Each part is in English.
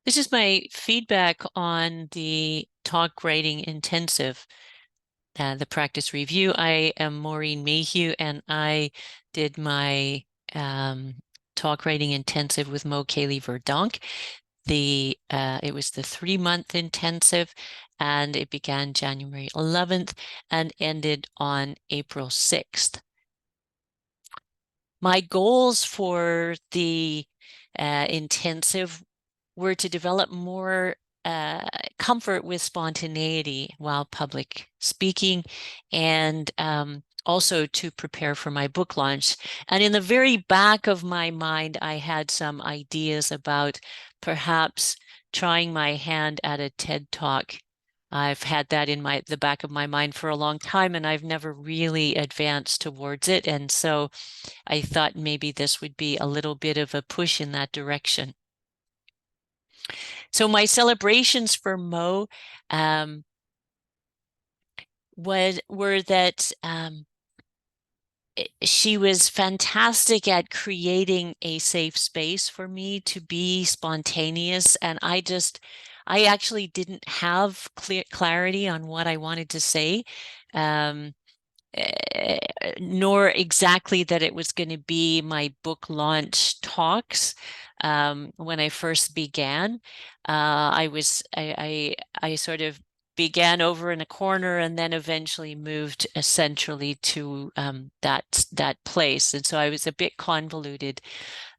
This is my feedback on the Talk Writing Intensive, the practice review. I am Maureen Mayhew, and I did my Talk Writing Intensive with Caley-Verdonk. It was the 3-month intensive, and it began January 11th and ended on April 6th. My goals for the intensive were to develop more comfort with spontaneity while public speaking, and also to prepare for my book launch. And in the very back of my mind, I had some ideas about perhaps trying my hand at a TED Talk. I've had that in the back of my mind for a long time, and I've never really advanced towards it. And so I thought maybe this would be a little bit of a push in that direction. So my celebrations for Mo were that she was fantastic at creating a safe space for me to be spontaneous, and I actually didn't have clarity on what I wanted to say. Nor exactly that it was going to be my book launch talks. When I first began, I sort of began over in a corner and then eventually moved centrally to that place, and so I was a bit convoluted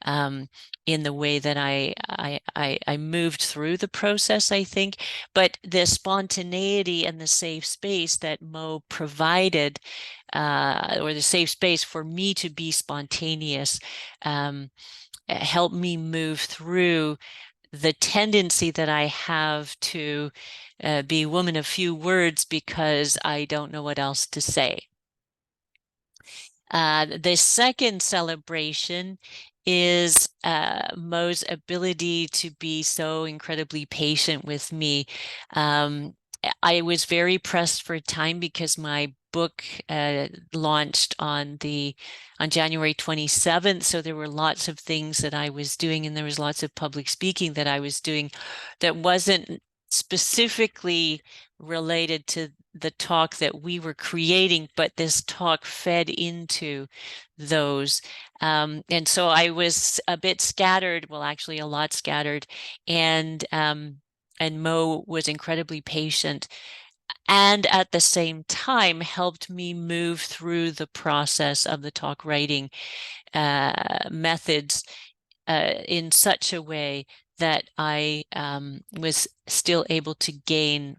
in the way that I moved through the process, I think. But the spontaneity and the safe space that Mo provided, or the safe space for me to be spontaneous, helped me move through the tendency that I have to be a woman of few words because I don't know what else to say. The second celebration is Mo's ability to be so incredibly patient with me. I was very pressed for time because my book launched on January 27th, so there were lots of things that I was doing, and there was lots of public speaking that I was doing that wasn't specifically related to the talk that we were creating, but this talk fed into those. And so I was a bit scattered, well, actually a lot scattered, and Mo was incredibly patient, and at the same time helped me move through the process of the talk writing methods in such a way that I was still able to gain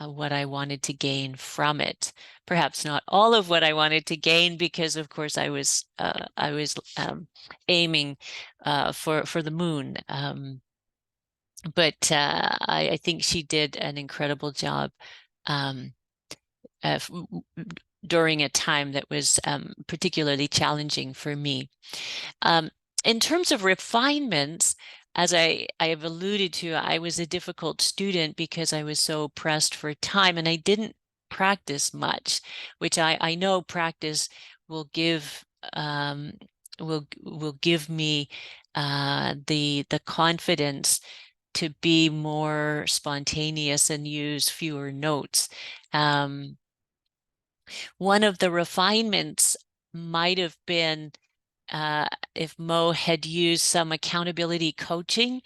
what I wanted to gain from it. Perhaps not all of what I wanted to gain, because of course I was aiming for the moon. But I think she did an incredible job during a time that was particularly challenging for me. In terms of refinements, as I have alluded to, I was a difficult student because I was so pressed for time, and I didn't practice much, which I know practice will give will give me the confidence to be more spontaneous and use fewer notes. One of the refinements might have been if Mo had used some accountability coaching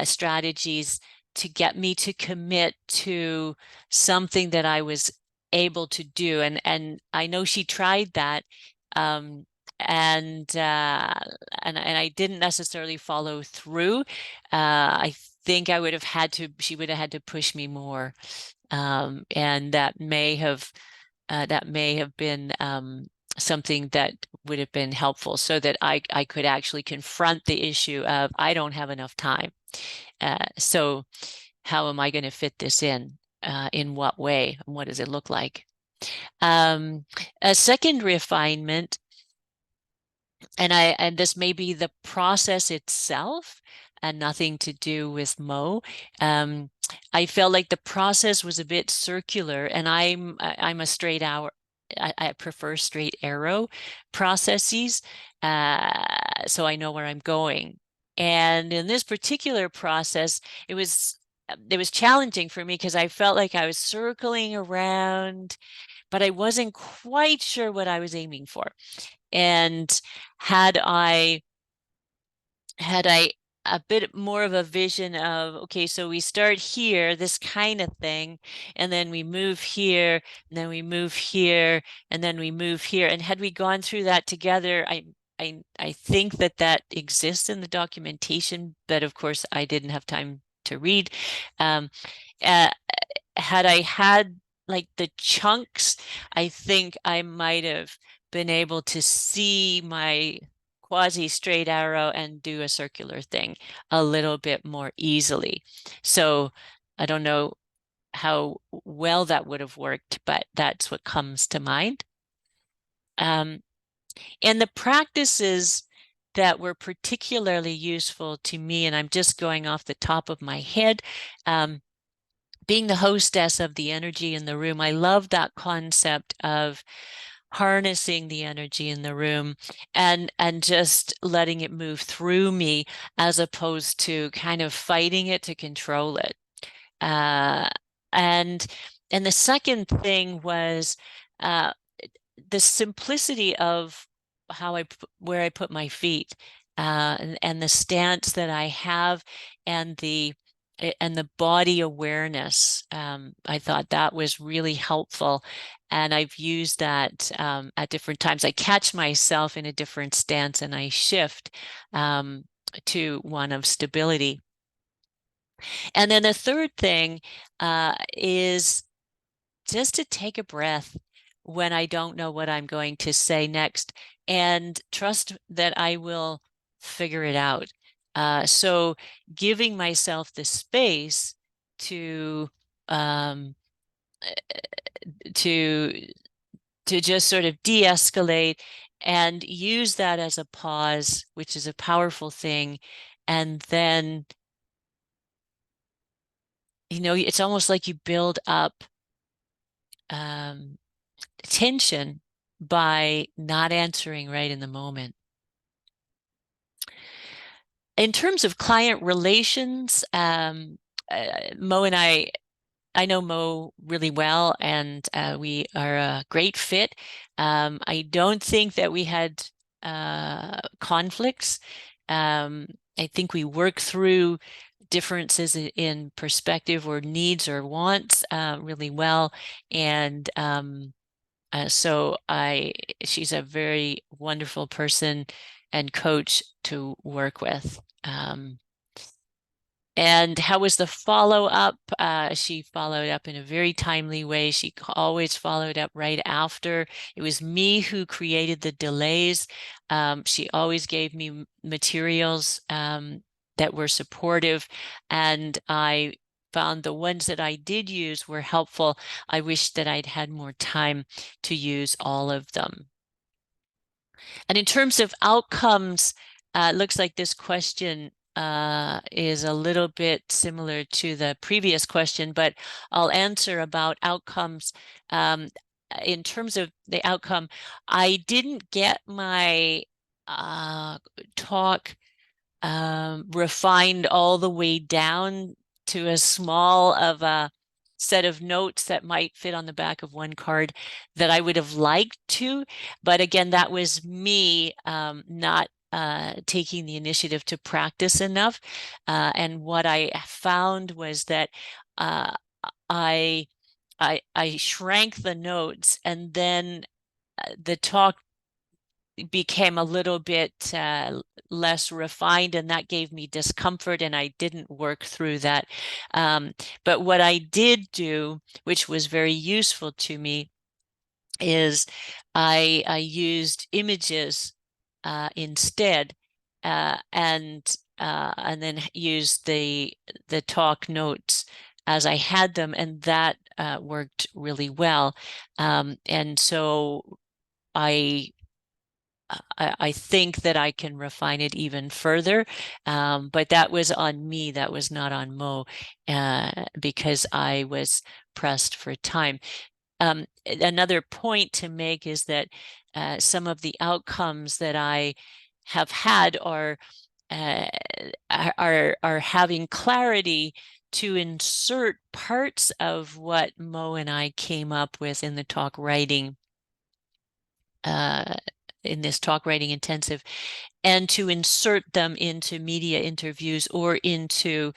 strategies to get me to commit to something that I was able to do. And I know she tried that, and I didn't necessarily follow through. I think she would have had to push me more, and that may have been something that would have been helpful, so that I could actually confront the issue of I don't have enough time. So how am I going to fit this in what way, and what does it look like? A second refinement, and this may be the process itself and nothing to do with Mo. I felt like the process was a bit circular, and I'm a straight hour. I prefer straight arrow processes, so I know where I'm going. And in this particular process, it was challenging for me because I felt like I was circling around, but I wasn't quite sure what I was aiming for. And had I a bit more of a vision of, okay, so we start here, this kind of thing, and then we move here, and then we move here, and then we move here. And had we gone through that together, I think that exists in the documentation, but of course I didn't have time to read. Uh, had I had like the chunks, I think I might have been able to see my quasi straight arrow and do a circular thing a little bit more easily. So I don't know how well that would have worked, but that's what comes to mind. And the practices that were particularly useful to me, and I'm just going off the top of my head, being the hostess of the energy in the room, I love that concept of harnessing the energy in the room and just letting it move through me as opposed to kind of fighting it to control it. Uh, and the second thing was the simplicity of where I put my feet, and the stance that I have, and the body awareness. I thought that was really helpful, and I've used that at different times. I catch myself in a different stance and I shift to one of stability. And then the third thing is just to take a breath when I don't know what I'm going to say next, and trust that I will figure it out. So giving myself the space to um, to just sort of de-escalate and use that as a pause, which is a powerful thing. And then, it's almost like you build up tension by not answering right in the moment. In terms of client relations, Mo and I know Mo really well, and we are a great fit. I don't think that we had conflicts. I think we work through differences in perspective or needs or wants really well. And so she's a very wonderful person and coach to work with. And how was the follow-up? She followed up in a very timely way. She always followed up right after. It was me who created the delays. She always gave me materials that were supportive, and I found the ones that I did use were helpful. I wish that I'd had more time to use all of them. And in terms of outcomes, it looks like this question is a little bit similar to the previous question, but I'll answer about outcomes. In terms of the outcome, I didn't get my talk refined all the way down to as small of a set of notes that might fit on the back of one card that I would have liked to. But again, that was me not taking the initiative to practice enough. And what I found was that I shrank the notes, and then the talk became a little bit less refined, and that gave me discomfort, and I didn't work through that. But what I did do, which was very useful to me, is I used images instead, and then used the talk notes as I had them, and that worked really well. And so I think that I can refine it even further, but that was on me. That was not on Mo, because I was pressed for time. Another point to make is that some of the outcomes that I have had are are having clarity to insert parts of what Mo and I came up with in the talk writing in this talk writing intensive, and to insert them into media interviews or into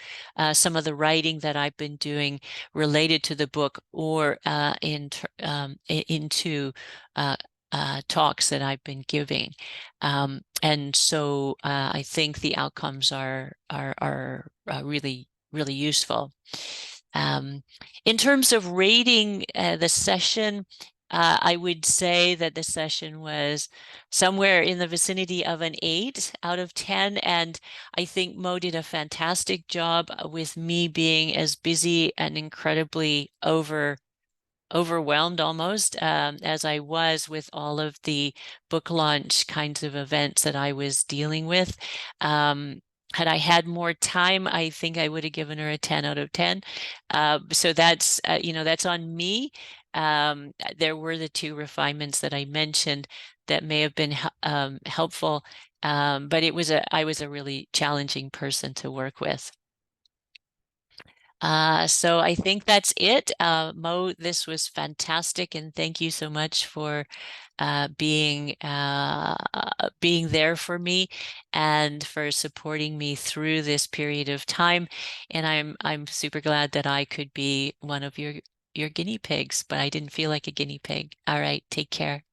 some of the writing that I've been doing related to the book, or into talks that I've been giving. And so I think the outcomes are really, really useful. In terms of rating the session, I would say that the session was somewhere in the vicinity of an 8 out of 10. And I think Mo did a fantastic job with me being as busy and incredibly overwhelmed almost as I was with all of the book launch kinds of events that I was dealing with. Had I had more time, I think I would have given her a 10 out of 10. So that's, that's on me. There were the 2 refinements that I mentioned that may have been helpful, but I was a really challenging person to work with. So I think that's it. Mo, this was fantastic, and thank you so much for being there for me and for supporting me through this period of time. And I'm super glad that I could be one of your guinea pigs, but I didn't feel like a guinea pig. All right, take care.